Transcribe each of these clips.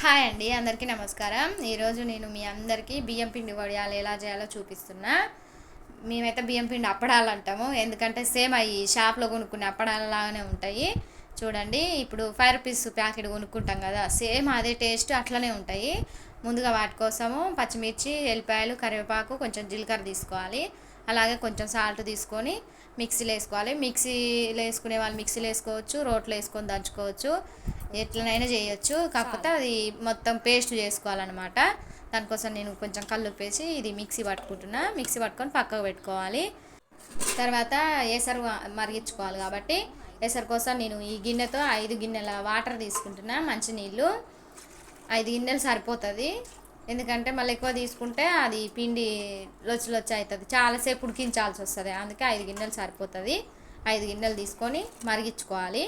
Hi అండి, అందరికీ నమస్కారం. ఈరోజు నేను మీ అందరికీ బియ్యం పిండి వడియాలు ఎలా చేయాలో చూపిస్తున్నా. మేమైతే బియ్యం పిండి అప్పడాలు అంటాము, ఎందుకంటే సేమ్ అవి షాప్లో కొనుక్కునే అప్పడాలలాగానే ఉంటాయి. చూడండి, ఇప్పుడు 5 రూపీస్ ప్యాకెట్ కొనుక్కుంటాం కదా, సేమ్ అదే టేస్ట్ అట్లనే ఉంటాయి. ముందుగా వాటి కోసము పచ్చిమిర్చి, ఎల్లిపాయలు, కరివేపాకు, కొంచెం జీలకర్ర తీసుకోవాలి. అలాగే కొంచెం సాల్ట్ తీసుకొని మిక్సీలో వేసుకోవాలి. మిక్సీలో వేసుకునే వాళ్ళు మిక్సీలో వేసుకోవచ్చు, రోట్లో వేసుకొని దంచుకోవచ్చు, ఎట్లనైనా చేయొచ్చు. కాకపోతే అది మొత్తం పేస్ట్ చేసుకోవాలన్నమాట. దానికోసం నేను కొంచెం కల్లుప్పు వేసి ఇది మిక్సీ పట్టుకుంటున్నా. మిక్సీ పట్టుకొని పక్కకు పెట్టుకోవాలి. తర్వాత ఎసరు మరిగించుకోవాలి కాబట్టి ఎసరు కోసం నేను ఈ గిన్నెతో 5 గిన్నెల వాటర్ తీసుకుంటున్నా. మంచినీళ్ళు 5 గిన్నెలు సరిపోతుంది, ఎందుకంటే మళ్ళీ ఎక్కువ తీసుకుంటే అది పిండి లొచ్చి అవుతుంది, చాలాసేపు ఉడికించాల్సి వస్తుంది. అందుకే 5 గిన్నెలు సరిపోతుంది. 5 గిన్నెలు తీసుకొని మరిగించుకోవాలి.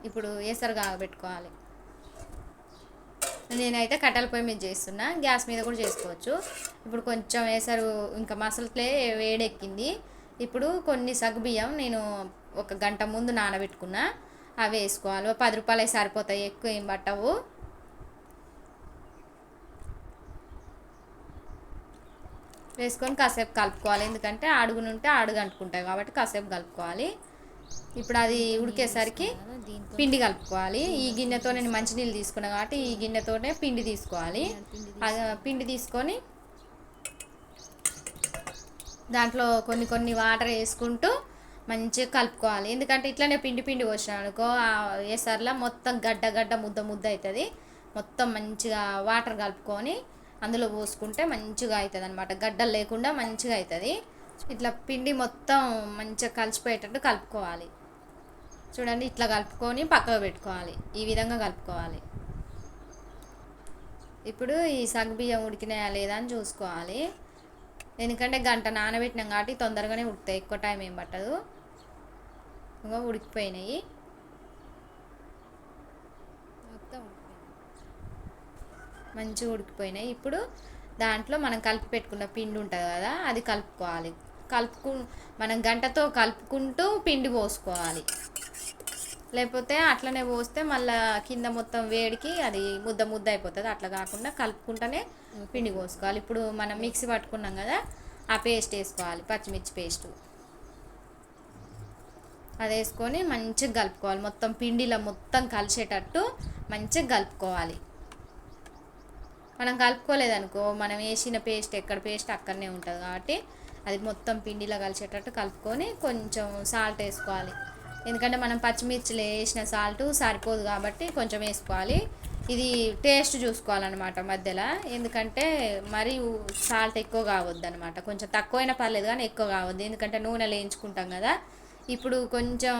ఇప్పుడు ఎసరు కాగబెట్టుకోవాలి. నేనైతే కట్టెల పొయ్యి మీద చేస్తున్నా, గ్యాస్ మీద కూడా చేసుకోవచ్చు. ఇప్పుడు కొంచెం ఎసరు ఇంకా మసలట్లే వేడెక్కింది. ఇప్పుడు కొన్ని సగ్గుబియ్యం నేను 1 గంట ముందు నానబెట్టుకున్నా, అవి వేసుకోవాలి. 10 రూపాయలు సరిపోతాయి, ఎక్కువ ఏం పట్టవు. వేసుకొని కాసేపు కలుపుకోవాలి, ఎందుకంటే అడుగునుంటే అడుగు అంటుకుంటాయి కాబట్టి కాసేపు కలుపుకోవాలి. ఇప్పుడు అది ఉడికేసరికి పిండి కలుపుకోవాలి. ఈ గిన్నెతో నేను మంచినీళ్ళు తీసుకున్నా కాబట్టి ఈ గిన్నెతోనే పిండి తీసుకోవాలి. పిండి తీసుకొని దాంట్లో కొన్ని కొన్ని వాటర్ వేసుకుంటూ మంచిగా కలుపుకోవాలి. ఎందుకంటే ఇట్లనే పిండి పిండి పోసినా అనుకో వేసరిలా మొత్తం గడ్డ గడ్డ ముద్ద ముద్ద అవుతుంది. మొత్తం మంచిగా వాటర్ కలుపుకొని అందులో పోసుకుంటే మంచిగా అవుతుంది అనమాట, గడ్డలు లేకుండా మంచిగా అవుతుంది. ఇట్లా పిండి మొత్తం మంచిగా కలిసిపోయేటట్టు కలుపుకోవాలి. చూడండి, ఇట్లా కలుపుకొని పక్కకు పెట్టుకోవాలి. ఈ విధంగా కలుపుకోవాలి. ఇప్పుడు ఈ సగ్గుబియ్యం ఉడికినాయా లేదా అని చూసుకోవాలి, ఎందుకంటే గంట నానబెట్టినాం కాబట్టి తొందరగానే ఉడుకుతాయి, ఎక్కువ టైం ఏం పట్టదు. ఇంకా ఉడికిపోయినాయి, మంచిగా ఉడికిపోయినాయి. ఇప్పుడు దాంట్లో మనం కలిపి పెట్టుకున్న పిండి ఉంటుంది కదా, అది కలుపుకోవాలి. మనం గంటతో కలుపుకుంటూ పిండి పోసుకోవాలి, లేకపోతే అట్లనే పోస్తే మళ్ళీ కింద మొత్తం వేడికి అది ముద్ద ముద్ద అయిపోతుంది. అట్లా కాకుండా కలుపుకుంటూనే పిండి పోసుకోవాలి. ఇప్పుడు మనం మిక్సీ పట్టుకున్నాం కదా, ఆ పేస్ట్ వేసుకోవాలి, పచ్చిమిర్చి పేస్టు. అది వేసుకొని మంచిగా కలుపుకోవాలి, మొత్తం పిండిలో మొత్తం కలిసేటట్టు మంచిగా కలుపుకోవాలి. మనం కలుపుకోలేదనుకో మనం వేసిన పేస్ట్ ఎక్కడ పేస్ట్ అక్కడనే ఉంటుంది కాబట్టి అది మొత్తం పిండిలో కలిసేటట్టు కలుపుకొని కొంచెం సాల్ట్ వేసుకోవాలి, ఎందుకంటే మనం పచ్చిమిర్చిలో వేసిన సాల్ట్ సరిపోదు కాబట్టి కొంచెం వేసుకోవాలి. ఇది టేస్ట్ చూసుకోవాలన్నమాట మధ్యలో, ఎందుకంటే మరి సాల్ట్ ఎక్కువ కావద్దు అనమాట, కొంచెం తక్కువైనా పర్లేదు కానీ ఎక్కువ కావద్దు, ఎందుకంటే నూనెలో వేయించుకుంటాం కదా. ఇప్పుడు కొంచెం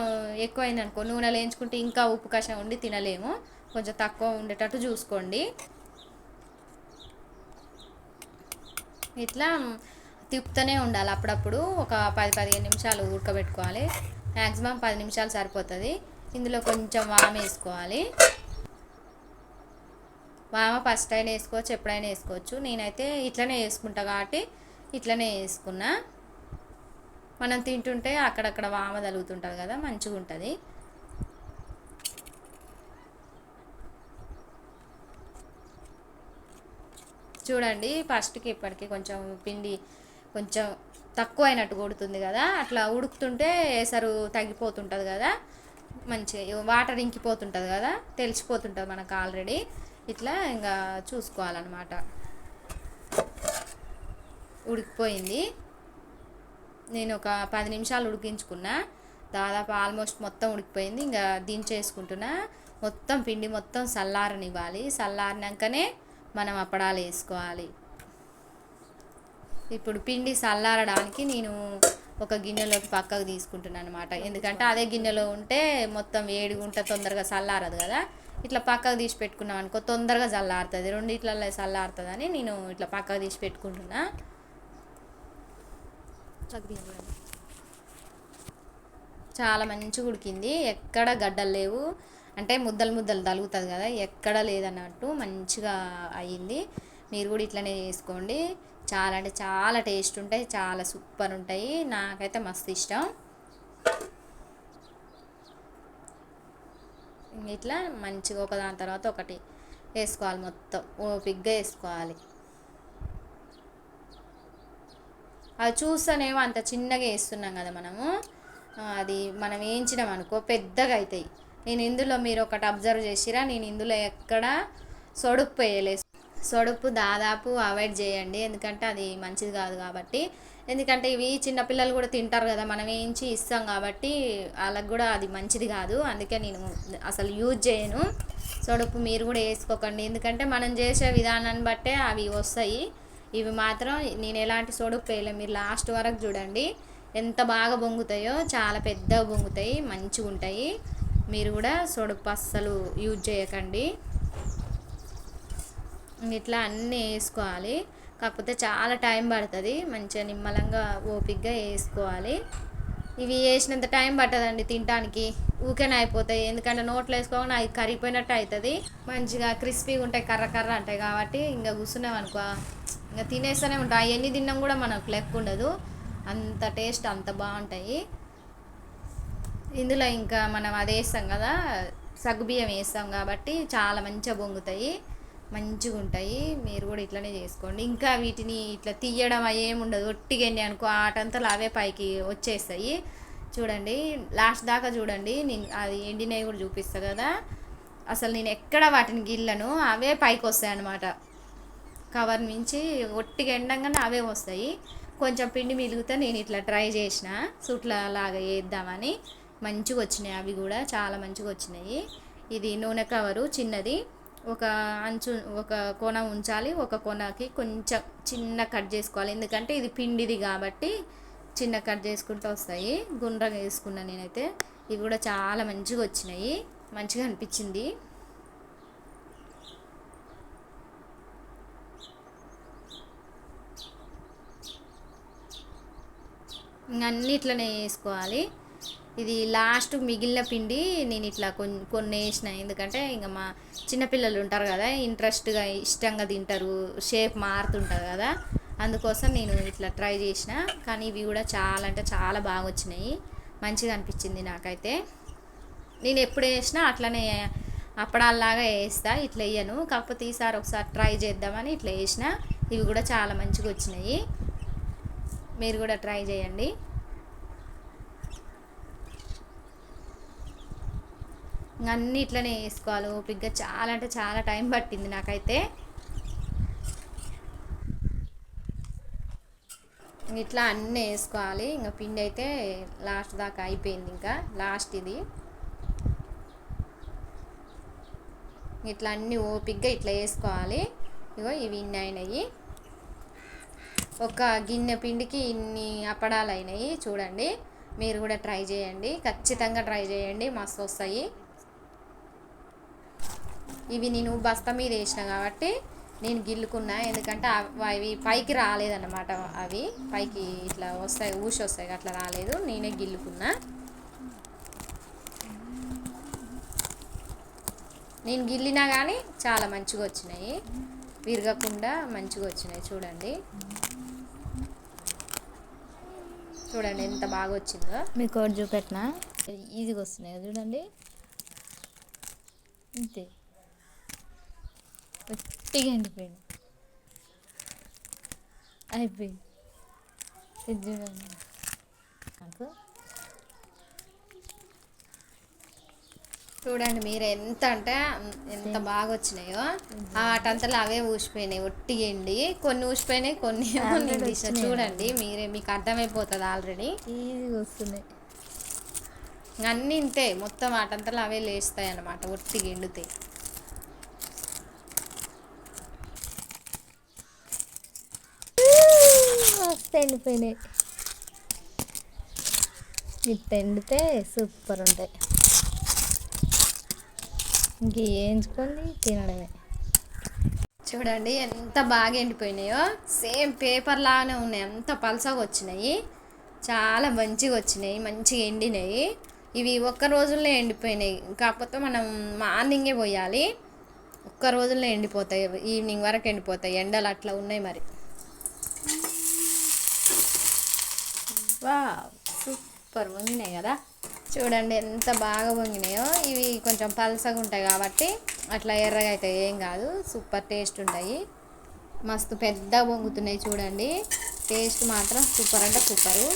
ఎక్కువైంది అనుకో నూనెలో వేయించుకుంటే ఇంకా ఉప్పు కషం ఉండి తినలేము, కొంచెం తక్కువ ఉండేటట్టు చూసుకోండి. ఇట్లా తిప్పుతూనే ఉండాలి అప్పుడప్పుడు, ఒక 10-15 నిమిషాలు ఉడకబెట్టుకోవాలి. మ్యాక్సిమం 10 నిమిషాలు సరిపోతుంది. ఇందులో కొంచెం వామ వేసుకోవాలి. వామ ఫస్ట్ అయినా వేసుకోవచ్చు, ఎప్పుడైనా వేసుకోవచ్చు. నేనైతే ఇట్లనే వేసుకుంటా కాబట్టి ఇట్లనే వేసుకున్నా. మనం తింటుంటే అక్కడక్కడ వామ తగులుతుంటుంది కదా, మంచిగా ఉంటుంది. చూడండి, ఫస్ట్కి ఇప్పటికి కొంచెం పిండి కొంచెం తక్కువ అయినట్టు కొడుతుంది కదా, అట్లా ఉడుకుతుంటే ఎసరు తగ్గిపోతుంటుంది కదా, మంచిగా వాటర్ ఇంకిపోతుంటుంది కదా, తెలిసిపోతుంటుంది మనకు ఆల్రెడీ. ఇట్లా ఇంకా చూసుకోవాలన్నమాట. ఉడికిపోయింది, నేను ఒక 10 నిమిషాలు ఉడికించుకున్నా, దాదాపు ఆల్మోస్ట్ మొత్తం ఉడికిపోయింది. ఇంకా దించేసుకుంటున్నా. మొత్తం పిండి మొత్తం చల్లారనివ్వాలి, చల్లారినాకనే మనం అప్పడాలు వేసుకోవాలి. ఇప్పుడు పిండి చల్లారడానికి నేను ఒక గిన్నెలోకి పక్కకు తీసుకుంటున్నాను అనమాట, ఎందుకంటే అదే గిన్నెలో ఉంటే మొత్తం వేడిగా ఉంటే తొందరగా చల్లారదు కదా. ఇట్లా పక్కకు తీసి పెట్టుకున్నాం అనుకో తొందరగా చల్లారుతుంది, రెండిట్లలో చల్లారుతుంది అని నేను ఇట్లా పక్కకు తీసి పెట్టుకుంటున్నా. చాలా మంచిగా ఉడికింది, ఎక్కడ గడ్డలు లేవు, అంటే ముద్దలు ముద్దలు తగులుతుంది కదా, ఎక్కడ లేదన్నట్టు మంచిగా అయ్యింది. మీరు కూడా ఇట్లనే చేసుకోండి, చాలా అంటే చాలా టేస్ట్ ఉంటాయి, చాలా సూపర్ ఉంటాయి. నాకైతే మస్తు ఇష్టం. ఇట్లా మంచిగా ఒకదాని తర్వాత ఒకటి వేసుకోవాలి, మొత్తం ఓపిగ్గా వేసుకోవాలి. అది చూస్తేనేమో అంత చిన్నగా వేస్తున్నాం కదా మనము, అది మనం వేయించినాం అనుకో పెద్దగా అవుతాయి. నేను ఇందులో మీరు ఒకటి అబ్జర్వ్ చేసిరా, నేను ఇందులో ఎక్కడ సొడుపు వేయలేదు. సొడుపు దాదాపు అవాయిడ్ చేయండి, ఎందుకంటే అది మంచిది కాదు కాబట్టి. ఎందుకంటే ఇవి చిన్నపిల్లలు కూడా తింటారు కదా, మనం వేయించి ఇస్తాం కాబట్టి వాళ్ళకి కూడా అది మంచిది కాదు. అందుకే నేను అసలు యూజ్ చేయను సొడుపు. మీరు కూడా వేసుకోకండి, ఎందుకంటే మనం చేసే విధానాన్ని బట్టే అవి వస్తాయి. ఇవి మాత్రం నేను ఎలాంటి సొడుపు వేయలేము. మీరు లాస్ట్ వరకు చూడండి, ఎంత బాగా పొంగుతాయో, చాలా పెద్దగా పొంగుతాయి, మంచిగా ఉంటాయి. మీరు కూడా సొడుపు అస్సలు యూజ్ చేయకండి. ఇట్లా అన్నీ వేసుకోవాలి, కాకపోతే చాలా టైం పడుతుంది. మంచిగా నిమ్మలంగా ఓపిక్గా వేసుకోవాలి. ఇవి వేసినంత టైం పట్టదండి తినడానికి, ఊకేనే అయిపోతాయి. ఎందుకంటే నోట్లో వేసుకోగానే అవి కరిగిపోయినట్టు అవుతుంది. మంచిగా క్రిస్పీగా ఉంటాయి, కర్ర కర్ర ఉంటాయి కాబట్టి ఇంకా కూర్చున్నాం అనుకో ఇంకా తినేస్తూనే ఉంటాయి. ఎన్ని తిన్నాం కూడా మనకు లెక్క ఉండదు, అంత టేస్ట్ అంత బాగుంటాయి. ఇందులో ఇంకా మనం అది వేస్తాం కదా, సగ్గుబియ్యం వేస్తాం కాబట్టి చాలా మంచిగా పొంగుతాయి, మంచిగా ఉంటాయి. మీరు కూడా ఇట్లనే చేసుకోండి. ఇంకా వీటిని ఇట్లా తీయడం ఏమి ఉండదు, ఒట్టిగండి అనుకో ఆటంతలో అవే పైకి వచ్చేస్తాయి. చూడండి లాస్ట్ దాకా చూడండి, నేను అది ఎండినవి కూడా చూపిస్తాను కదా. అసలు నేను ఎక్కడ వాటిని గిల్లను, అవే పైకి వస్తాయి అన్నమాట. కవర్ నుంచి ఒట్టిగా ఎండంగానే అవే వస్తాయి. కొంచెం పిండి మిగిలితే నేను ఇట్లా ట్రై చేసిన సూట్ల లాగా వేద్దామని, మంచిగా వచ్చినాయి. అవి కూడా చాలా మంచిగా వచ్చినాయి. ఇది నూనె కవరు చిన్నది, ఒక అంచు ఒక కొన ఉంచాలి, ఒక కొనకి కొంచెం చిన్న కట్ చేసుకోవాలి. ఎందుకంటే ఇది పిండిది కాబట్టి చిన్న కట్ చేసుకుంటూ వస్తాయి. గుండ్రంగా వేసుకున్నాను నేనైతే. ఇవి కూడా చాలా మంచిగా వచ్చినాయి, మంచిగా అనిపించింది. అన్నీ ఇట్లనే వేసుకోవాలి. ఇది లాస్ట్ మిగిలిన పిండి నేను ఇట్లా కొన్ని వేసిన, ఎందుకంటే ఇంకా మా చిన్నపిల్లలు ఉంటారు కదా, ఇంట్రెస్ట్గా ఇష్టంగా తింటారు, షేప్ మారుతుంటుంది కదా, అందుకోసం నేను ఇట్లా ట్రై చేసిన. కానీ ఇవి కూడా చాలా అంటే చాలా బాగా వచ్చినాయి, మంచిగా అనిపించింది నాకైతే. నేను ఎప్పుడు వేసినా అట్లనే అప్పడాల్లాగా వేస్తా, ఇట్లా వేయను. కాకపోతే ఈసారి ఒకసారి ట్రై చేద్దామని ఇట్లా వేసిన. ఇవి కూడా చాలా మంచిగా వచ్చినాయి, మీరు కూడా ట్రై చేయండి. అన్నీ ఇట్లనే వేసుకోవాలి ఓపికగా, చాలా అంటే చాలా టైం పట్టింది నాకైతే. ఇట్లా అన్నీ వేసుకోవాలి. ఇంకా పిండి అయితే లాస్ట్ దాకా అయిపోయింది, ఇంకా లాస్ట్ ఇది. ఇట్లా అన్నీ ఓపికగా ఇట్లా వేసుకోవాలి. ఇగో ఇవి ఇన్ని అయినాయి, ఒక గిన్నె పిండికి ఇన్ని అప్పడాలు అయినాయి. చూడండి, మీరు కూడా ట్రై చేయండి, ఖచ్చితంగా ట్రై చేయండి, మస్తు వస్తాయి. ఇవి నేను బస్తా మీద వేసిన కాబట్టి నేను గిల్లుకున్నా, ఎందుకంటే అవి పైకి రాలేదన్నమాట. అవి పైకి ఇట్లా వస్తాయి, ఊసి వస్తాయి, అట్లా రాలేదు, నేనే గిల్లుకున్నా. నేను గిల్లినా కానీ చాలా మంచిగా వచ్చినాయి, విరగకుండా మంచిగా వచ్చినాయి. చూడండి చూడండి ఎంత బాగా వచ్చిందో. మీకు ఒకటి చూపెట్టినా, ఈజీగా వస్తున్నాయి చూడండి, అంతే గట్టిగా ఎండిపోయింది, అయిపోయింది. ఇది చూడండి నాకు. చూడండి మీరు ఎంత అంటే ఎంత బాగా వచ్చినాయో. వాటంతలో అవే ఊసిపోయినాయి, ఒట్టిగండి. కొన్ని ఊసిపోయినాయి, కొన్ని తీసిన. చూడండి మీరే, మీకు అర్థమైపోతుంది ఆల్రెడీ. ఈజీగా వస్తున్నాయి అన్నీ ఇంతే, మొత్తం వాటంతలో అవే లేస్తాయి అన్నమాట, ఒట్టిగా ఎండుతాయి. మస్తు ఎండిపోయినాయి, ఇట్లా ఎండితే సూపర్ ఉంటాయి. ఇంక వేయించుకొని తినడమే. చూడండి ఎంత బాగా ఎండిపోయినాయో, సేమ్ పేపర్ లాగానే ఉన్నాయి, అంత పలసగా వచ్చినాయి, చాలా మంచిగా వచ్చినాయి, మంచిగా ఎండినాయి. ఇవి ఒక్క రోజుల్లో ఎండిపోయినాయి, కాకపోతే మనం మార్నింగే పోయాలి, ఒక్క రోజుల్లో ఎండిపోతాయి, ఈవినింగ్ వరకు ఎండిపోతాయి, ఎండలు అట్లా ఉన్నాయి మరి. వా సూపర్ ఉన్నాయి కదా, చూడండి ఎంత బాగా పొంగినాయో. ఇవి కొంచెం పలసగా ఉంటాయి కాబట్టి అట్లా ఎర్రగా అయితే ఏం కాదు, సూపర్ టేస్ట్ ఉంటాయి. మస్తు పెద్ద పొంగుతున్నాయి చూడండి. టేస్ట్ మాత్రం సూపర్ అంటే సూపరు.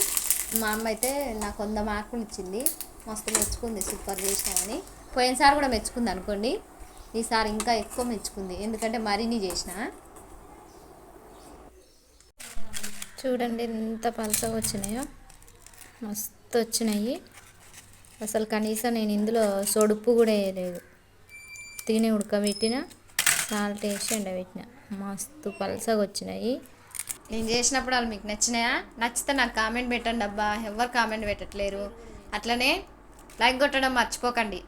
మా అమ్మ అయితే నాకు 100 మార్కులు ఇచ్చింది, మస్తు మెచ్చుకుంది సూపర్ చేసినామని. పోయినసారి కూడా మెచ్చుకుంది అనుకోండి, ఈసారి ఇంకా ఎక్కువ మెచ్చుకుంది ఎందుకంటే మరిన్ని చేసిన. చూడండి ఎంత పలసగా వచ్చినాయో, మస్తు వచ్చినాయి. అసలు కనీసం నేను ఇందులో సొడుపు కూడా వేయలేదు, తిని ఉడకబెట్టిన, సాల్ట్ వేసి ఎండబెట్టిన, మస్తు పలసగా వచ్చినాయి. నేను చేసినప్పుడు వాళ్ళు మీకు నచ్చినాయా? నచ్చితే నాకు కామెంట్ పెట్టండి అబ్బా, ఎవరు కామెంట్ పెట్టట్లేరు. అట్లనే లైక్ కొట్టడం మర్చిపోకండి.